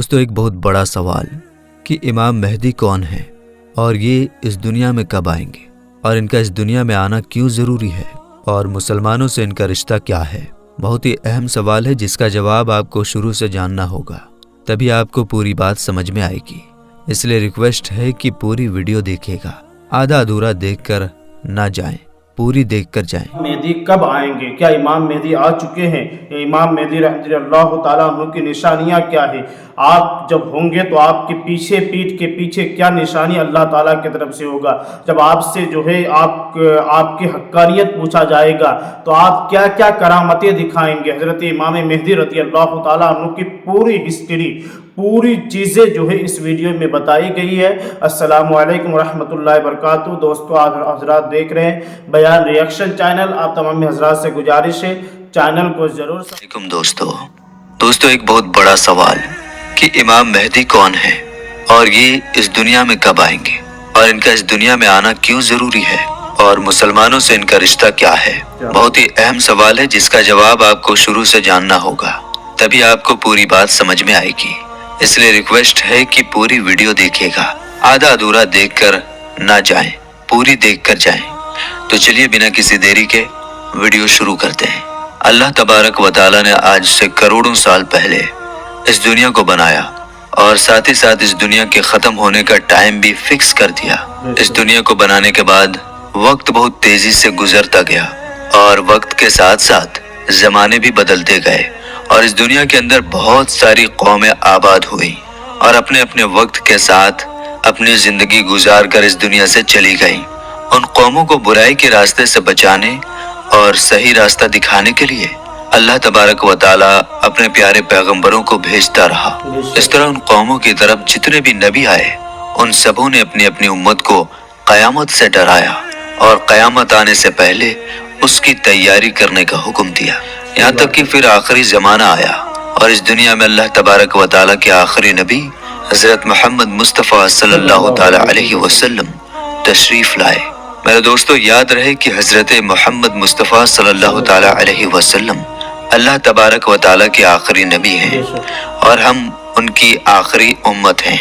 दोस्तों एक बहुत बड़ा सवाल कि इमाम मेहदी कौन है और ये इस दुनिया में कब आएंगे और इनका इस दुनिया में आना क्यों ज़रूरी है और मुसलमानों से इनका रिश्ता क्या है। बहुत ही अहम सवाल है जिसका जवाब आपको शुरू से जानना होगा, तभी आपको पूरी बात समझ में आएगी। इसलिए रिक्वेस्ट है कि पूरी वीडियो देखिएगा, आधा अधूरा देखकर ना जाएं, पूरी देखकर जाएं। मेहदी कब आएंगे? क्या इमाम मेहदी आ चुके हैं? इमाम मेहदी रज़ियल्लाहु ताला अन्हु की निशानियां क्या है? आप जब होंगे तो आपके पीछे, पीठ के पीछे क्या निशानी अल्लाह ताला की तरफ से होगा? जब आपसे जो है आपकी हक्कानियत पूछा जाएगा तो आप क्या क्या करामतें दिखाएंगे? हज़रत इमाम मेहदी रज़ियल्लाहु ताला अन्हु की पूरी हिस्ट्री, पूरी चीज़ें जो है इस वीडियो में बताई गई है। अस्सलामु अलैकुम रहमतुल्लाहि व बरकातहू। दोस्तों आप हजरात देख रहे हैं बयान रिएक्शन चैनल। आप तमाम हजरात से गुजारिश है चैनल को जरूर। दोस्तों एक बहुत बड़ा सवाल कि इमाम मेहदी कौन है और ये इस दुनिया में कब आएंगे और इनका इस दुनिया में आना क्यों जरूरी है और मुसलमानों से इनका रिश्ता क्या है। बहुत ही अहम सवाल है जिसका जवाब आपको शुरू से जानना होगा, तभी आपको पूरी बात समझ में आएगी। इसलिए रिक्वेस्ट है कि पूरी वीडियो देखिएगा, आधा अधूरा देखकर ना जाएं, पूरी देखकर जाएं। तो चलिए बिना किसी देरी के वीडियो शुरू करते हैं। अल्लाह तबारक व तआला ने आज से करोड़ों साल पहले इस दुनिया को बनाया और साथ ही साथ इस दुनिया के खत्म होने का टाइम भी फिक्स कर दिया। इस दुनिया को बनाने के बाद वक्त बहुत तेजी से गुजरता गया और वक्त के साथ साथ जमाने भी बदलते गए और इस दुनिया के अंदर बहुत सारी कौमें आबाद हुई और अपने अपने वक्त के साथ अपनी जिंदगी गुजार कर इस दुनिया से चली गई। उन कौमों को बुराई के रास्ते से बचाने और सही रास्ता दिखाने के लिए अल्लाह तबारक व तआला अपने प्यारे पैगंबरों को भेजता रहा। इस तरह उन कौमों की तरफ जितने भी नबी आए उन सबों ने अपनी अपनी उम्मत को कयामत से डराया और कयामत आने से पहले उसकी तैयारी करने का हुक्म दिया। यहाँ तक कि फिर आखिरी जमाना आया और इस दुनिया में अल्लाह तबारक व तआला के आखिरी नबी हजरत मोहम्मद मुस्तफ़ा सल्लल्लाहु ताला अलैहि वसल्लम तशरीफ लाए। मेरे दोस्तों याद रहे कि हजरत मोहम्मद मुस्तफ़ा सल्लल्लाहु ताला अलैहि वसल्लम अल्लाह तबारक व तआला के आखिरी नबी हैं और हम उनकी आखिरी उम्मत हैं।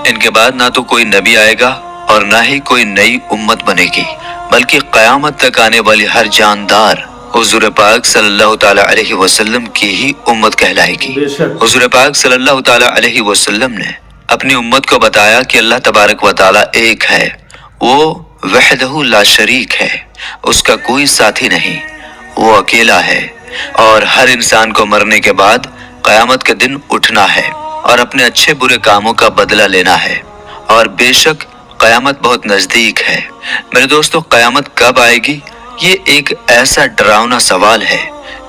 इनके बाद ना तो कोई नबी आएगा और ना ही कोई नई उम्मत बनेगी, बल्कि क़यामत तक आने वाली हर जानदार हुज़ूर पाक सल्लल्लाहु ताला अलैहि वसल्लम की ही उम्मत कहलाएगी। हुज़ूर पाक सल्लल्लाहु ताला अलैहि वसल्लम ने अपनी उम्मत को बताया कि अल्लाह तबारक व तआला एक है, वो वहदहू ला शरीक है, उसका कोई साथी नहीं, वो अकेला है और हर इंसान को मरने के बाद क़यामत के दिन उठना है और अपने अच्छे बुरे कामों का बदला लेना है और बेशक क़यामत बहुत नज़दीक है। मेरे दोस्तों क़यामत कब आएगी, ये एक ऐसा डरावना सवाल है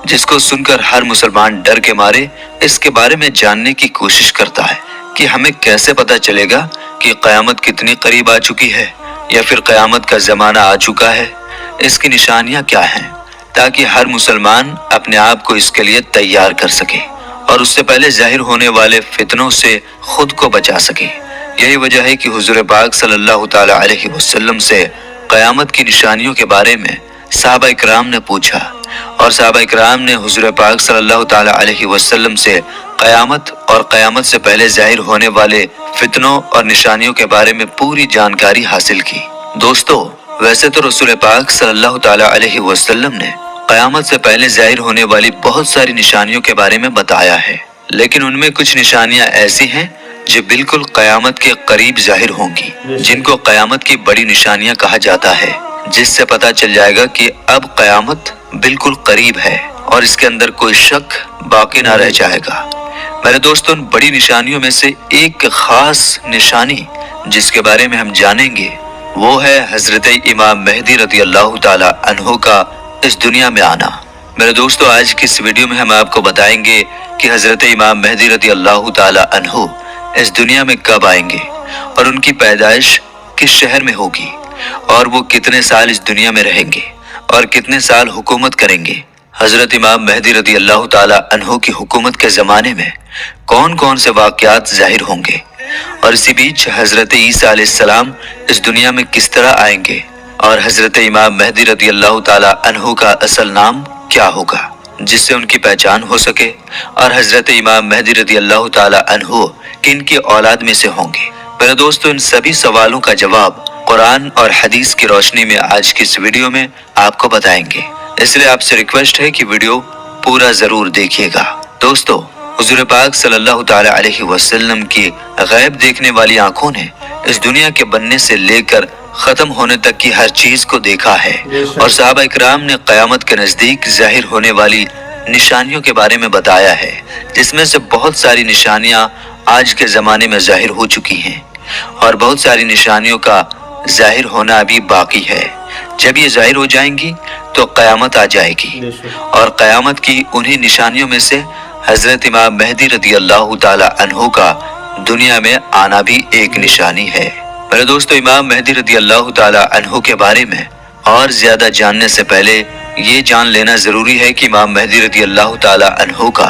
जिसको सुनकर हर मुसलमान डर के मारे इसके बारे में जानने की कोशिश करता है कि हमें कैसे पता चलेगा कि क़यामत कितनी करीब आ चुकी है या फिर क़यामत का ज़माना आ चुका है, इसकी निशानियाँ क्या हैं, ताकि हर मुसलमान अपने आप को इसके लिए तैयार कर सके और उससे पहले जाहिर होने वाले फितनों से खुद को बचा सके। यही वजह है कि हुज़ूर पाक सल्लल्लाहु ताला अलैहि वसल्लम से क़यामत की निशानियों के बारे में सहाबा इकराम ने पूछा और सहाबा इकराम ने हुज़ूर पाक सल्लल्लाहु ताला अलैहि वसल्लम से क़यामत और क़यामत से पहले जाहिर होने वाले फितनों और निशानियों के बारे में पूरी जानकारी हासिल की। दोस्तों वैसे तो रसूल पाक सल्लल्लाहु ताला अलैहि वसल्लम ने क़यामत से पहले जाहिर होने वाली बहुत सारी निशानियों के बारे में बताया है, लेकिन उनमें कुछ निशानियां ऐसी हैं जो बिल्कुल क़यामत के करीब जाहिर होंगी, जिनको क़यामत की बड़ी निशानियां कहा जाता है, जिससे पता चल जाएगा कि अब क़यामत बिल्कुल करीब है और इसके अंदर कोई शक बाकी ना रह जाएगा। मेरे दोस्तों उन बड़ी निशानियों में से एक खास निशानी जिसके बारे में हम जानेंगे वो है हजरत इमाम मेहदी रज़ियल्लाहु ताला अन्हु का इस दुनिया में आना। मेरे दोस्तों आज की इस वीडियो में हम आपको बताएंगे कि हजरत इमाम मेहदी रज़ियल्लाहु ताला अन्हु इस दुनिया में कब आएंगे और उनकी पैदाइश किस शहर में होगी और वो कितने साल इस दुनिया में रहेंगे और कितने साल हुकूमत करेंगे। हजरत इमाम मेहदी रज़ियल्लाहु ताला अन्हु की हुकूमत के ज़माने में कौन कौन से वाक़यात ज़ाहिर होंगे और इसी बीच हजरत ईसा अलैहिस्सलाम इस दुनिया में किस तरह आएंगे और हजरत इमाम मेहदी रज़ियल्लाहु ताला अन्हु का असल नाम क्या होगा। जिससे उनकी पहचान हो सके, और हजरत इमाम मेहदी रदी अल्लाह ताला अन्हु किन की औलाद में से होंगे। मेरे दोस्तों, इन सभी सवालों का जवाब कुरान और हदीस की रोशनी में आज की इस वीडियो में आपको बताएंगे, इसलिए आपसे रिक्वेस्ट है कि वीडियो पूरा जरूर देखिएगा। दोस्तों, हुजूर पाक सल्लल्लाहु ताला अलैहि वसल्लम की गैब देखने वाली आंखों ने इस दुनिया के बनने से लेकर खत्म होने तक की हर चीज को देखा है, और सहाबा इकराम ने क़यामत के नजदीक जाहिर होने वाली निशानियों के बारे में बताया है, जिसमें से बहुत सारी निशानियां आज के जमाने में जाहिर हो चुकी हैं और बहुत सारी निशानियों का जाहिर होना अभी बाकी है। जब ये जाहिर हो जाएंगी तो क़यामत आ जाएगी, और क़यामत की उन्हीं निशानियों में से हजरत इमाम मेहदी रदी अल्लाह ताला अन्हु का दुनिया में आना भी एक निशानी है। मेरे दोस्तों, इमाम मेहदी रदी अल्लाह ताला अन्हु के बारे में और ज्यादा जानने से पहले ये जान लेना जरूरी है कि इमाम मेहदी रदी अल्लाह ताला अन्हु का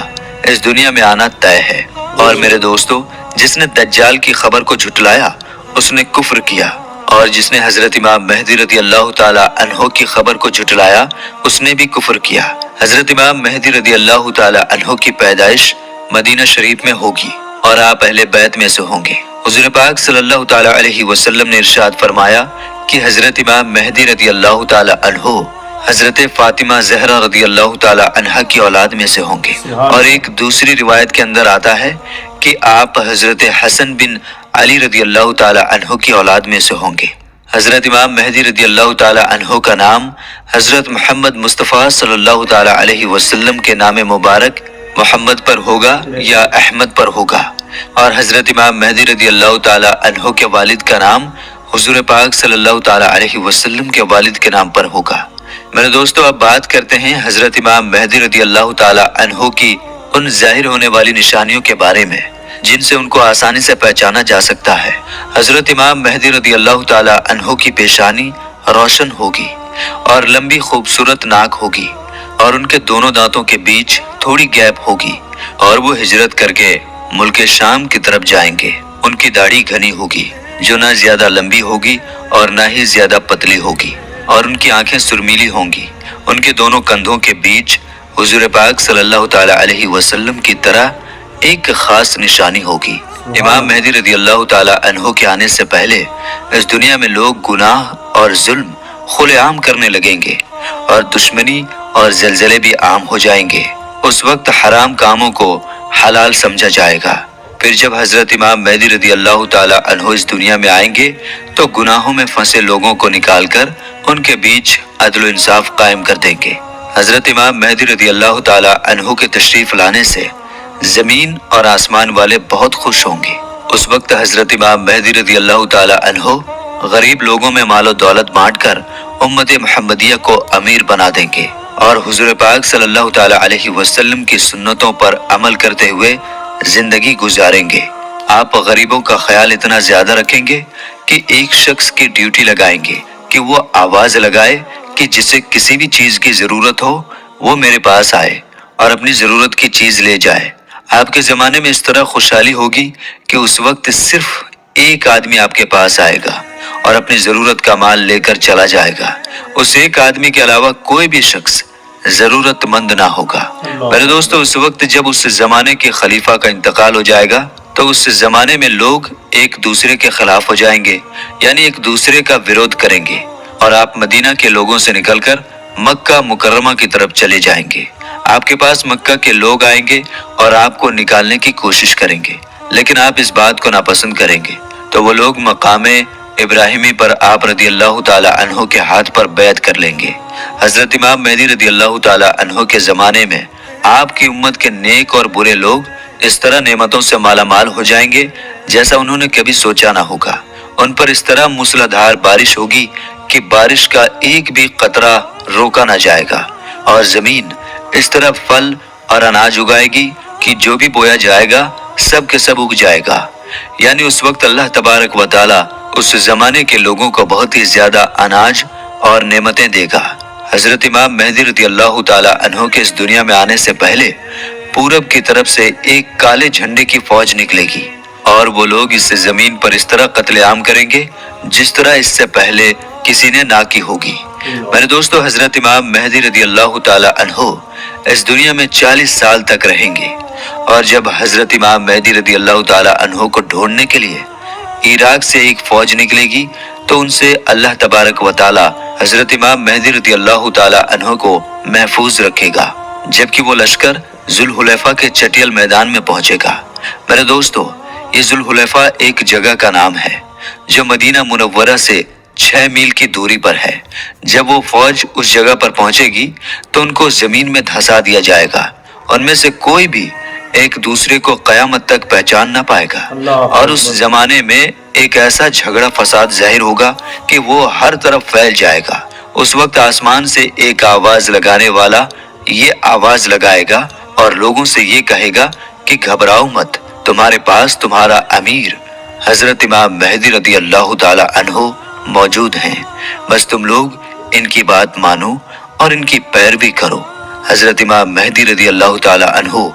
इस दुनिया में आना तय है। और मेरे दोस्तों, जिसने दज्जाल की खबर को झुटलाया उसने कुफ्र किया, और जिसने हजरत इमाम मेहदी रदी अल्लाह ताला अन्हु की खबर को झुटलाया उसने भी कुफ्र किया। हजरत इमाम मेहदी रदी अल्लाह ताला अन्हु की पैदाइश मदीना शरीफ में होगी और आप अहले बैत में से होंगे। हुजूर पाक सल्लल्लाहु ताला अलैहि वसल्लम ने इरशाद फरमाया कि हजरत इमाम मेहदी रदी अल्लाह ताला अन्हु हजरत फातिमा ज़हरा रदी अल्लाह ताला अन्हा की औलाद में से होंगे। और एक दूसरी रिवायत के अंदर आता है कि आप हजरत हसन बिन अली रदी अल्लाह ताला अन्हु की औलाद में से होंगे। हजरत इमाम मेहदी रदी अल्लाह ताला अन्हु का नाम हजरत मोहम्मद मुस्तफ़ा सल्लल्लाहु ताला अलैहि वसल्लम के नाम मुबारक मोहम्मद पर होगा या अहमद पर होगा, और हजरत इमाम मेहदी रदी अल्लाह ताला अन्हु के वालिद का नाम हुजूर पाक सल्लल्लाहु ताला अलैहि वसल्लम के वालिद के नाम पर होगा। मेरे दोस्तों, अब बात करते हैं हजरत इमाम मेहदी रदी अल्लाह ताला अन्हु की उन जाहिर होने वाली निशानियों के बारे में जिनसे उनको आसानी से पहचाना जा सकता है। हजरत इमाम मेहदी रदी अल्लाह ताला अन्हु की पेशानी रोशन होगी और लंबी खूबसूरत नाक होगी, और उनके दोनों दांतों के बीच थोड़ी गैप होगी, और वो हिजरत करके मुल्क शाम की तरफ जाएंगे। उनकी दाढ़ी घनी होगी जो ना ज्यादा लंबी होगी और ना ही ज्यादा पतली होगी, और उनकी आंखें सुरमीली होंगी। उनके दोनों कंधों के बीच हुजूर पाक सल्लल्लाहु ताला अलैहि वसल्लम की तरह एक खास निशानी होगी। इमाम मेहदी रदी अल्लाह ताला अन्हु के आने से पहले इस दुनिया में लोग गुनाह और जुल्म खुलेआम करने लगेंगे, और दुश्मनी और जलजले भी आम हो जाएंगे। उस वक्त हराम कामों को हलाल समझा जाएगा। फिर जब हजरत इमाम मेहदी रदी अल्लाह ताला अन्हु इस दुनिया में आएंगे तो गुनाहों में फंसे लोगों को निकालकर उनके बीच अदल इंसाफ कायम कर देंगे। हजरत इमाम मेहदी रदी अल्लाह ताला अन्हु के तशरीफ लाने से जमीन और आसमान वाले बहुत खुश होंगे। उस वक्त हजरत इमाम मेहदी रदी अल्लाह ताला अन्हु गरीब लोगों में मालो दौलत बांटकर उम्मत मुहम्मदिया को अमीर बना देंगे, और हुजूर पाक सल्लल्लाहु ताला अलैहि वसल्लम की सुन्नतों पर अमल करते हुए जिंदगी गुजारेंगे। आप गरीबों का ख्याल इतना ज्यादा रखेंगे कि एक शख्स की ड्यूटी लगाएंगे कि वो आवाज लगाए कि जिसे किसी भी चीज की जरूरत हो वो मेरे पास आए और अपनी जरूरत की चीज ले जाए। आपके जमाने में इस तरह खुशहाली होगी कि उस वक्त सिर्फ एक आदमी आपके पास आएगा और अपनी जरूरत का माल लेकर चला जाएगा। उस एक आदमी के अलावा कोई भी शख्स जरूरतमंद ना होगा। मेरे दोस्तों, उस वक्त जब उस जमाने के खलीफा का इंतकाल हो जाएगा तो उस जमाने में लोग एक दूसरे के खिलाफ हो जाएंगे, यानी एक दूसरे का विरोध करेंगे, और आप मदीना के लोगों से निकलकर मक्का मुकर्रमा की तरफ चले जाएंगे। आपके पास मक्का के लोग आएंगे और आपको निकालने की कोशिश करेंगे, लेकिन आप इस बात को नापसंद करेंगे तो वो लोग मकामे इब्राहिमी पर आप रदी अल्लाह ताला अन्हु के हाथ पर बैत कर लेंगे। हजरत इमाम मेहदी रदी अल्लाह ताला अन्हु के जमाने में आपकी उम्मत के नेक और बुरे लोग इस तरह नेमतों से मालामाल हो जाएंगे जैसा उन्होंने कभी सोचा ना होगा। उन पर इस तरह मूसलाधार बारिश होगी कि बारिश का एक भी कतरा रोका ना जाएगा, और जमीन इस तरह फल और अनाज उगाएगी कि जो भी बोया जाएगा सब के सब उग जाएगा। यानी उस वक्त अल्लाह तबारक व तआला उस जमाने के लोगों को बहुत ही ज्यादा अनाज और नेमतें देगा। हजरत इमाम मेहदी रदी अल्लाह ताला अन्हु के इस दुनिया में आने से पहले पूरब की तरफ से एक काले झंडे की फौज निकलेगी और اور وہ لوگ اس زمین پر اس طرح قتل عام کریں گے جس طرح اس سے پہلے کسی نے نہ کی ہوگی۔ میرے دوستو، حضرت امام مہدی رضی اللہ تعالی عنہ اس دنیا میں 40 سال تک رہیں گے، اور جب حضرت امام مہدی رضی اللہ تعالی عنہ کو ڈھونڈنے کے لیے عراق سے ایک فوج نکلے گی تو ان سے اللہ تبارک و تعالی حضرت امام مہدی رضی اللہ تعالی عنہ کو محفوظ رکھے گا، جبکہ وہ لشکر ذوالحلیفہ کے چٹیل میدان میں پہنچے گا۔ میرے دوستو، یہ ذوالحلیفہ ایک جگہ کا نام ہے جو مدینہ منورہ سے 6 میل کی دوری پر ہے۔ جب وہ فوج اس جگہ پر پہنچے گی تو ان کو زمین میں دھسا دیا جائے گا، ان میں سے کوئی بھی ایک دوسرے کو قیامت تک پہچان نہ پائے گا، اور اس زمانے میں ایک ایسا جھگڑا فساد ظاہر ہوگا کہ وہ ہر طرف پھیل جائے گا۔ اس وقت آسمان سے ایک آواز لگانے والا یہ آواز لگائے گا اور لوگوں سے یہ کہے گا کہ گھبراؤ مت، تمہارے پاس تمہارا امیر حضرت امام مہدی رضی اللہ تعالی عنہ موجود ہیں، بس تم لوگ ان کی بات مانو اور ان کی پیروی کرو۔ حضرت امام مہدی رضی اللہ تعالی عنہ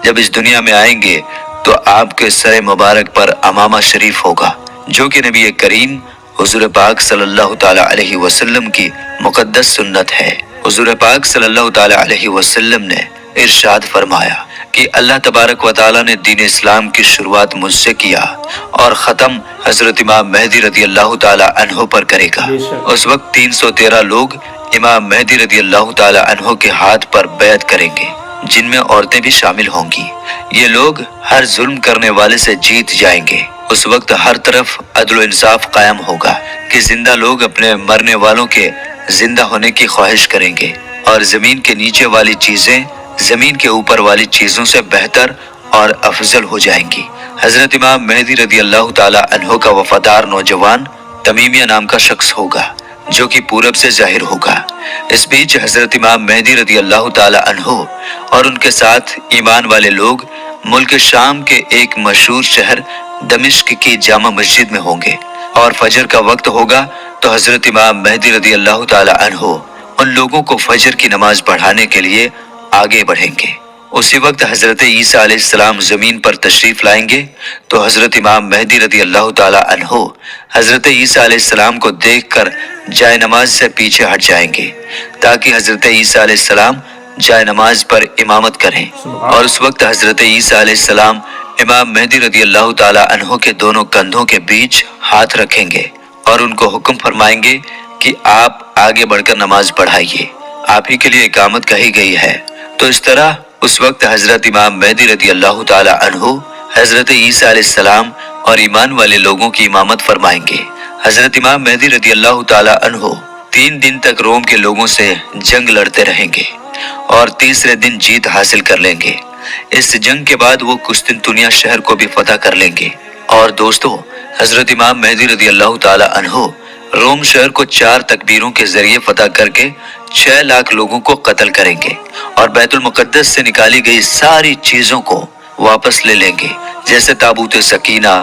جب اس دنیا میں آئیں گے تو آپ کے سر مبارک پر امامہ شریف ہوگا، جو کہ نبی کریم حضور پاک صلی اللہ تعالی علیہ وسلم کی مقدس سنت ہے۔ حضور پاک صلی اللہ تعالی علیہ وسلم نے ارشاد فرمایا کہ اللہ تبارک و تعالی نے دین اسلام کی شروعات مجھ سے کیا اور ختم حضرت امام مہدی رضی اللہ تعالی عنہ پر کرے گا۔ اس وقت 313 لوگ امام مہدی رضی اللہ تعالی عنہ کے ہاتھ پر بیعت کریں گے، جن میں عورتیں بھی شامل ہوں گی۔ یہ لوگ ہر ظلم کرنے والے سے جیت جائیں گے۔ اس وقت ہر طرف عدل و انصاف قائم ہوگا کہ زندہ لوگ اپنے مرنے والوں کے زندہ ہونے کی خواہش کریں گے، اور زمین کے نیچے والی چیزیں زمین کے اوپر والی چیزوں سے بہتر اور افضل ہو جائیں گی۔ حضرت امام مہدی رضی اللہ تعالی عنہ کا وفادار نوجوان تمیمیہ نام کا شخص ہوگا، جو کہ پورب سے ظاہر ہوگا۔ اس بیچ حضرت امام مہدی رضی اللہ تعالی عنہ اور ان کے ساتھ ایمان والے لوگ ملک شام کے ایک مشہور شہر دمشق کی جامع مسجد میں ہوں گے، اور فجر کا وقت ہوگا تو حضرت امام مہدی رضی اللہ تعالی عنہ ان لوگوں کو فجر کی نماز پڑھانے کے لیے آگے بڑھیں گے۔ اسی وقت حضرت عیسیٰ علیہ السلام زمین پر تشریف لائیں گے تو حضرت امام مہدی رضی اللہ تعالی عنہ حضرت عیسیٰ علیہ السلام کو دیکھ کر جائے نماز سے پیچھے ہٹ جائیں گے تاکہ حضرت عیسیٰ علیہ السلام جائے نماز پر امامت کریں، اور اس وقت حضرت عیسیٰ علیہ السلام امام مہدی رضی اللہ تعالی عنہ کے دونوں کندھوں کے بیچ ہاتھ رکھیں گے اور ان کو حکم فرمائیں گے کہ آپ آگے بڑھ کر نماز پڑھائیے، آپ ہی کے لیے اقامت کہی گئی ہے۔ تو اس طرح اس وقت حضرت امام مہدی رضی اللہ تعالی عنہ حضرت عیسیٰ علیہ السلام اور ایمان والے لوگوں کی امامت فرمائیں گے۔ حضرت امام مہدی رضی اللہ تعالی عنہ 3 دن تک روم کے لوگوں سے جنگ لڑتے رہیں گے اور تیسرے دن جیت حاصل کر لیں گے۔ اس جنگ کے بعد وہ قسطنطنیہ شہر کو بھی فتح کر لیں گے۔ اور دوستو، حضرت امام مہدی رضی اللہ تعالی عنہ روم شہر کو 4 تکبیروں کے ذریعے فتح کر کے 6 لاکھ لوگوں کو قتل کریں گے، اور بیت المقدس سے نکالی گئی ساری چیزوں کو واپس لے لیں گے، جیسے تابوت سکینہ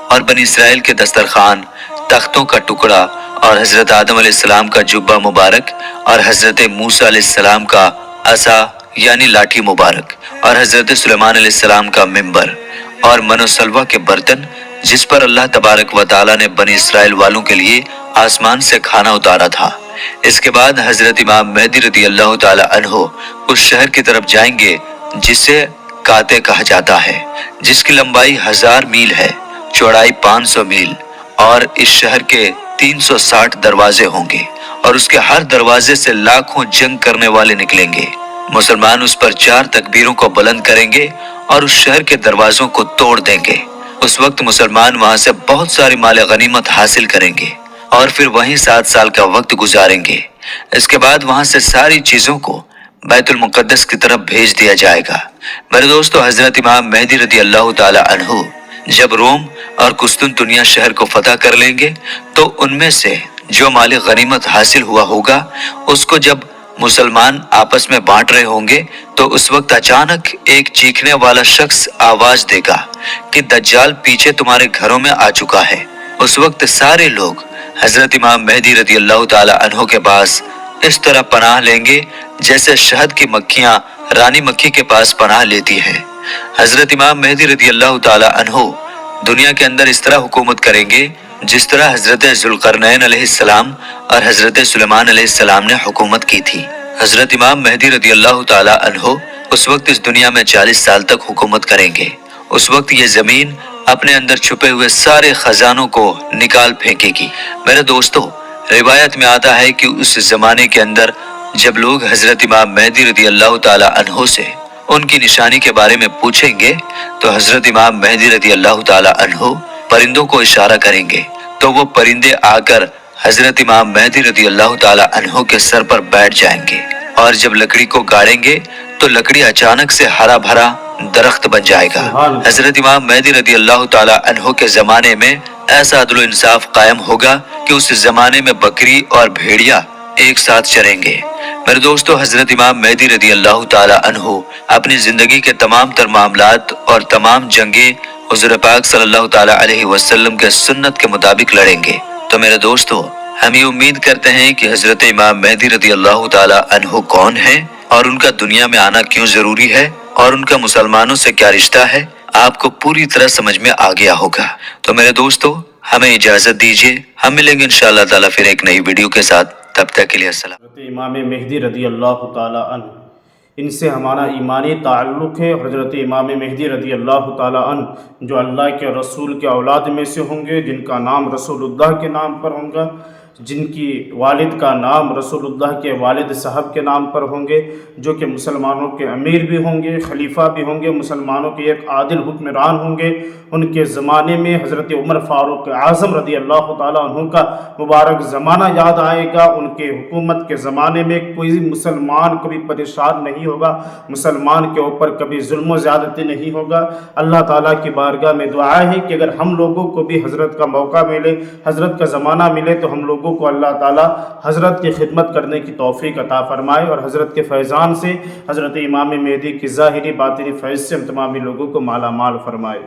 اور بنی اسرائیل کے دسترخوان، تختوں کا ٹکڑا، اور حضرت آدم علیہ السلام کا جبہ مبارک، اور حضرت موسیٰ علیہ السلام کا عصا یعنی لاٹھی مبارک، اور حضرت سلیمان علیہ السلام کا منبر، اور من و سلوہ کے برتن جس پر اللہ تبارک و تعالی نے بنی اسرائیل والوں کے لیے آسمان سے کھانا اتارا تھا۔ اس کے بعد حضرت امام مہدی رضی اللہ تعالی عنہ اس شہر کی طرف جائیں گے جسے کاتے کہا جاتا ہے، جس کی لمبائی 1000 میل ہے، چوڑائی 500 میل، اور اس شہر کے 360 دروازے ہوں گے، اور اس کے ہر دروازے سے لاکھوں جنگ کرنے والے نکلیں گے۔ مسلمان اس پر 4 تکبیروں کو بلند کریں گے اور اس شہر کے دروازوں کو توڑ دیں گے۔ اس وقت مسلمان وہاں سے بہت ساری مال غنیمت حاصل کریں گے اور پھر وہیں 7 سال کا وقت گزاریں گے۔ اس کے بعد وہاں سے ساری چیزوں کو بیت المقدس کی طرف بھیج دیا جائے گا۔ میرے دوستو، حضرت امام مہدی رضی اللہ تعالی عنہ جب روم اور قسطنطنیہ شہر کو فتح کر لیں گے تو ان میں سے جو مال غنیمت حاصل ہوا ہوگا اس کو جب مسلمان آپس میں بانٹ رہے ہوں گے تو اس وقت اچانک ایک چیخنے والا شخص آواز دے گا کہ دجال پیچھے تمہارے گھروں میں آ چکا ہے۔ اس وقت سارے لوگ حضرت امام مہدی رضی اللہ تعالی عنہ کے پاس اس طرح پناہ لیں گے جیسے شہد کی مکھیاں رانی مکھی کے پاس پناہ لیتی ہیں۔ حضرت امام مہدی رضی اللہ تعالی عنہ دنیا کے اندر اس طرح حکومت کریں گے جس طرح حضرت ذوالقرنین علیہ السلام اور حضرت سلیمان علیہ السلام نے حکومت کی تھی۔ حضرت امام مہدی رضی اللہ تعالی عنہ اس وقت اس دنیا میں 40 سال تک حکومت کریں گے۔ اس وقت یہ زمین اپنے اندر چھپے ہوئے سارے خزانوں کو نکال پھینکے گی۔ میرے دوستو، روایت میں آتا ہے کہ اس زمانے کے اندر جب لوگ حضرت امام مہدی رضی اللہ تعالی عنہ سے ان کی نشانی کے بارے میں پوچھیں گے تو حضرت امام مہدی رضی اللہ تعالی عنہ پرندوں کو اشارہ کریں گے تو وہ پرندے آ کر حضرت امام مہدی رضی اللہ تعالی عنہ کے سر پر بیٹھ جائیں گے، اور جب لکڑی کو گاڑیں گے تو لکڑی اچانک سے ہرا بھرا درخت بن جائے گا۔ حضرت امام مہدی رضی اللہ تعالی عنہ کے زمانے میں ایسا عدل و انصاف قائم ہوگا کہ اس زمانے میں بکری اور بھیڑیا ایک ساتھ چریں گے۔ میرے دوستو، حضرت امام مہدی رضی اللہ تعالی عنہ اپنی زندگی کے تمام تر معاملات اور تمام جنگیں حضور پاک صلی اللہ تعالی علیہ وسلم کے سنت کے مطابق لڑیں گے۔ تو میرے دوستو، ہم یہ امید کرتے ہیں کہ حضرت امام مہدی رضی اللہ تعالی عنہ کون ہیں اور ان کا دنیا میں آنا کیوں ضروری ہے اور ان کا مسلمانوں سے کیا رشتہ ہے، آپ کو پوری طرح سمجھ میں آ گیا ہوگا۔ تو میرے دوستو، ہمیں اجازت دیجیے، ہم ملیں گے انشاءاللہ تعالی پھر ایک نئی ویڈیو کے ساتھ، تب تک کے لیے السلام۔ حضرت امام مہدی رضی اللہ تعالی عنہ، ان سے ہمارا ایمانی تعلق ہے۔ حضرت امام مہدی رضی اللہ تعالی عنہ جو اللہ کے رسول کے اولاد میں سے ہوں گے، جن کا نام رسول اللہ کے نام پر ہوں گا، جن کی والد کا نام رسول اللہ کے والد صاحب کے نام پر ہوں گے، جو کہ مسلمانوں کے امیر بھی ہوں گے، خلیفہ بھی ہوں گے، مسلمانوں کے ایک عادل حکمران ہوں گے۔ ان کے زمانے میں حضرت عمر فاروق اعظم رضی اللہ تعالیٰ عنہ کا مبارک زمانہ یاد آئے گا۔ ان کے حکومت کے زمانے میں کوئی مسلمان کبھی پریشان نہیں ہوگا، مسلمان کے اوپر کبھی ظلم و زیادتی نہیں ہوگا۔ اللہ تعالیٰ کی بارگاہ میں دعا ہے کہ اگر ہم لوگوں کو بھی حضرت کا موقع ملے، حضرت کا زمانہ ملے، تو ہم لوگوں کو اللہ تعالیٰ حضرت کی خدمت کرنے کی توفیق عطا فرمائے، اور حضرت کے فیضان سے، حضرت امام مہدی کی ظاہری باطنی فیض سے ہم تمامی لوگوں کو مالا مال فرمائے۔